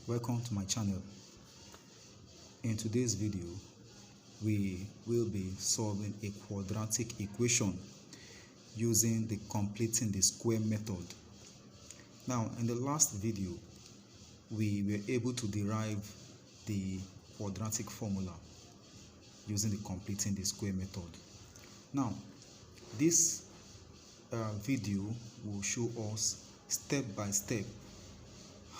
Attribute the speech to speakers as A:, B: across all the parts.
A: Welcome to my channel. In today's video, we will be solving a quadratic equation using the completing the square method. Now, in the last video, we were able to derive the quadratic formula using the completing the square method. Now, this video will show us step by step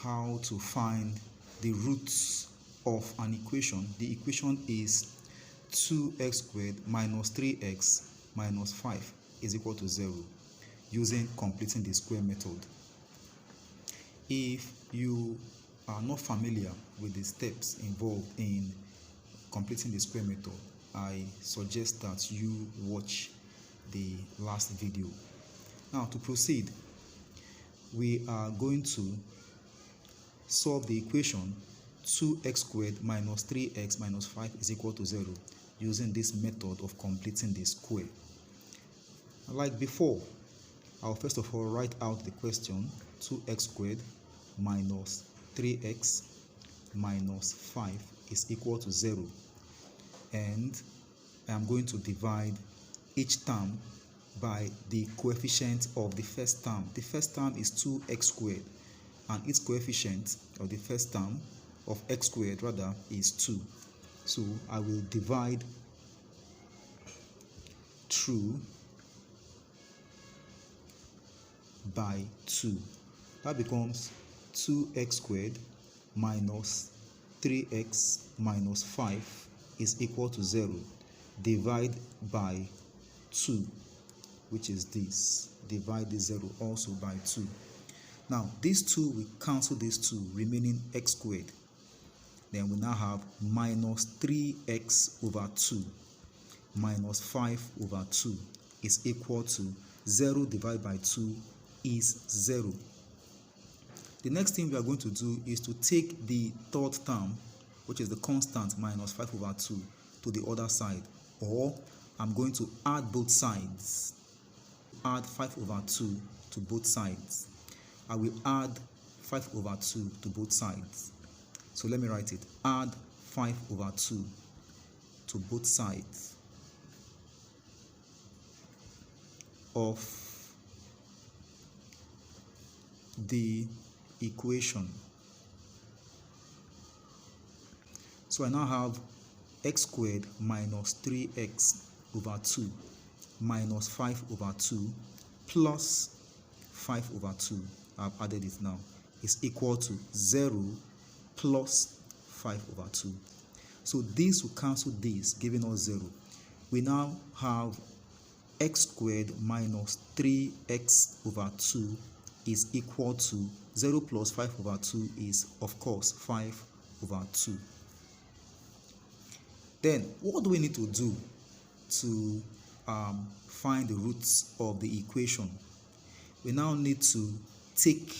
A: how to find the roots of an equation. The equation is 2x squared minus 3x minus 5 is equal to 0 using completing the square method. If you are not familiar with the steps involved in completing the square method, I suggest that you watch the last video. Now, to proceed, we are going to solve the equation 2x squared minus 3x minus 5 is equal to 0 using this method of completing the square. Like before, I'll first of all write out the question 2x squared minus 3x minus 5 is equal to 0, and I am going to divide each term by the coefficient of the first term. The first term is 2x squared, and its coefficient of the first term of x squared rather is 2. So I will divide through by 2. That becomes 2x squared minus 3x minus 5 is equal to 0. Divide by 2, which is this. Divide the 0 also by 2. Now, these two, we cancel these two, remaining x squared. Then we now have minus 3x over 2 minus 5 over 2 is equal to 0 divided by 2 is 0. The next thing we are going to do is to take the third term, which is the constant minus 5 over 2, to the other side. Or I'm going to add both sides. Add 5 over 2 to both sides. I will add 5 over 2 to both sides. So let me write it. Add 5 over 2 to both sides of the equation. So I now have x squared minus 3x over 2 minus 5 over 2 plus 5 over 2. I've added it now. Is equal to 0 plus 5 over 2. So this will cancel this, giving us 0. We now have x squared minus 3x over 2 is equal to 0 plus 5 over 2 is, of course, 5 over 2. Then, what do we need to do to find the roots of the equation? We now need to take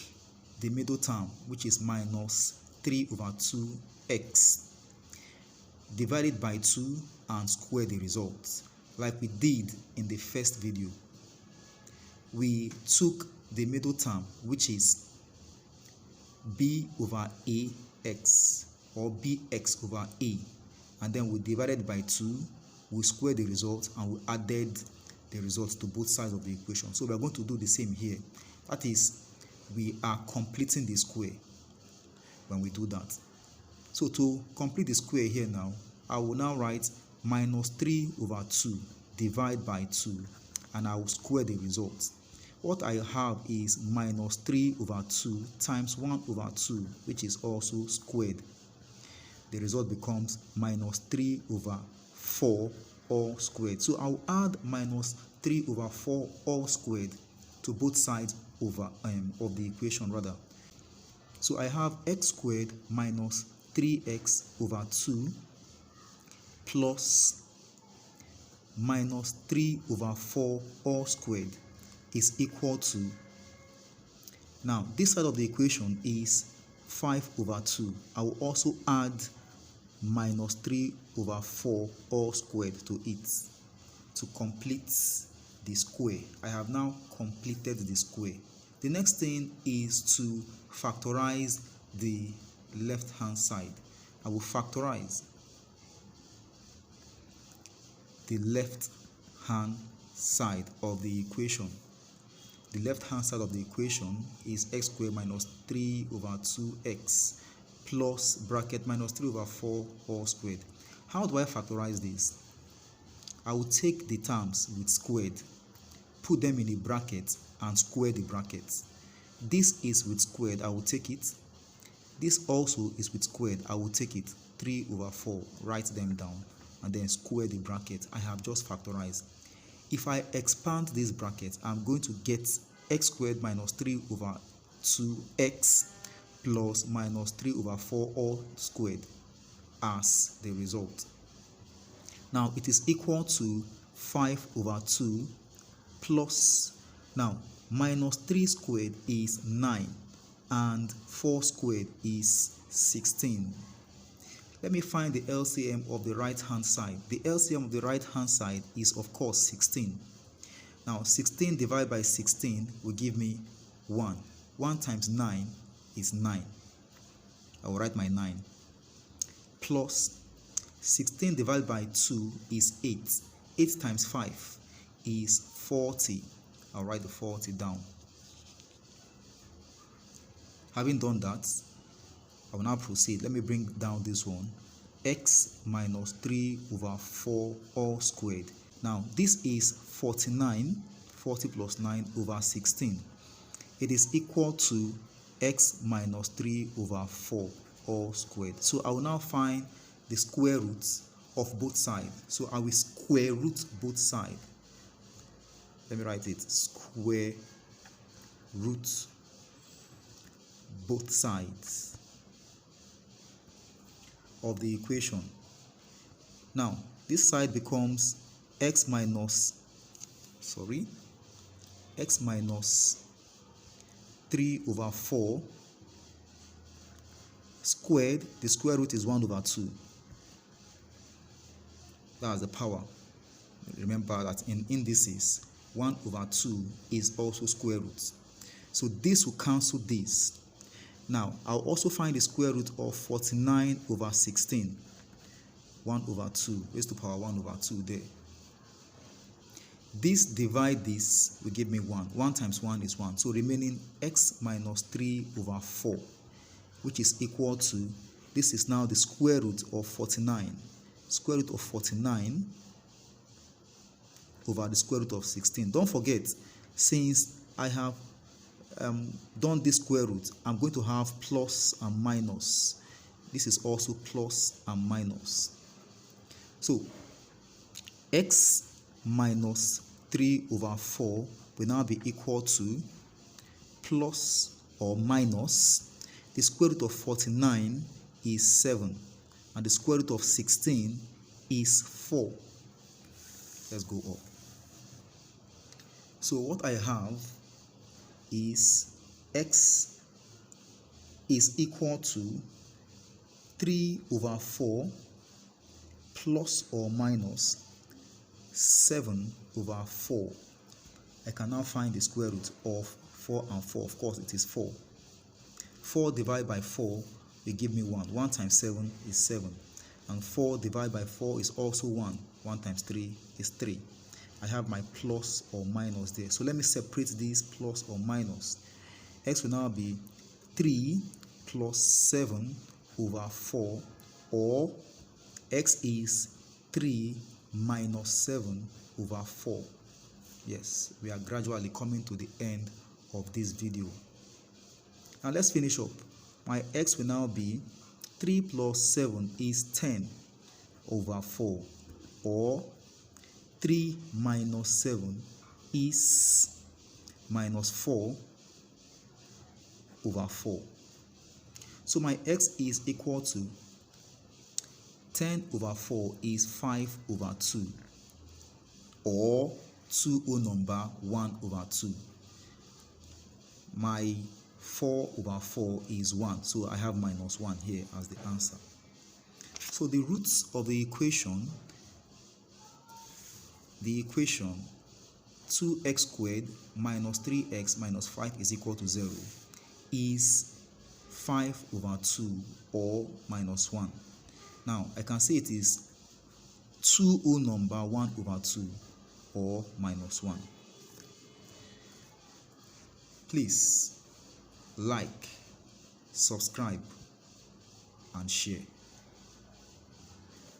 A: the middle term, which is minus 3 over 2x, divide it by 2 and square the result, like we did in the first video. We took the middle term, which is b over ax, or bx over a, and then we divided by 2, we squared the result, and we added the results to both sides of the equation. So we are going to do the same here. That is, we are completing the square when we do that. So to complete the square here now, I will now write minus 3 over 2 divide by 2, and I will square the result. What I have is minus 3 over 2 times 1 over 2, which is also squared. The result becomes minus 3 over 4 all squared. So I'll add minus 3 over 4 all squared to both sides over of the equation rather. So I have x squared minus 3x over 2 plus minus 3 over 4 all squared is equal to, now this side of the equation is 5 over 2. I will also add minus 3 over 4 all squared to it to complete the square. I have now completed the square. The next thing is to factorize the left hand side. I will factorize the left hand side of the equation. The left hand side of the equation is x squared minus 3 over 2x plus bracket minus 3 over 4 all squared. How do I factorize this? I will take the terms with squared, put them in a bracket and square the brackets. This is with squared, I will take it. This also is with squared, I will take it. 3 over 4, write them down and then square the bracket. I have just factorized. If I expand this bracket, I'm going to get x squared minus 3 over 2x plus minus 3 over 4 all squared as the result. Now it is equal to 5 over 2 plus, now minus 3 squared is 9 and 4 squared is 16. Let me find the LCM of the right hand side. The LCM of the right hand side is of course 16. Now 16 divided by 16 will give me 1. 1 times 9 is 9. I will write my 9. Plus 16 divided by 2 is 8. 8 times 5 is 40. I'll write the 40 down. Having done that, I will now proceed. Let me bring down this one. X minus 3 over 4 all squared. Now this is 49. 40 plus 9 over 16. It is equal to x minus 3 over 4 all squared. So I will now find the square roots of both sides. So I will square root both sides. Let me write it. Square root both sides of the equation. Now this side becomes x minus 3 over 4 squared. The square root is 1 over 2. That's the power. Remember that in indices 1 over 2 is also square root. So this will cancel this. Now I'll also find the square root of 49 over 16. 1 over 2 raised to power 1 over 2 there. This divide this will give me 1. 1 times 1 is 1. So remaining x minus 3 over 4, which is equal to, this is now the square root of 49. Square root of 49 over the square root of 16. Don't forget, since I have done this square root, I'm going to have plus and minus. This is also plus and minus. So x minus 3 over 4 will now be equal to plus or minus. The square root of 49 is 7 and the square root of 16 is 4. Let's go up. So what I have is x is equal to 3 over 4 plus or minus 7 over 4. I can now find the square root of 4 and 4. Of course, it is 4. 4 divided by 4 will give me 1. 1 times 7 is 7. And 4 divided by 4 is also 1. 1 times 3 is 3. I have my plus or minus there. So let me separate these plus or minus. X will now be 3 plus 7 over 4, or x is 3 minus 7 over 4. Yes, we are gradually coming to the end of this video. Now let's finish up. My x will now be 3 plus 7 is 10 over 4, or 3 minus 7 is minus 4 over 4. So my x is equal to 10 over 4 is 5 over 2, or 2 whole number 1 over 2. My 4 over 4 is 1, so I have minus 1 here as the answer. So the roots of the equation 2x squared minus 3x minus 5 is equal to 0 is 5 over 2 or minus 1. Now, I can say it is 2 whole number 1 over 2 or minus 1. Please like, subscribe, and share.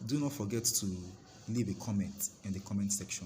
A: Do not forget to leave a comment in the comment section.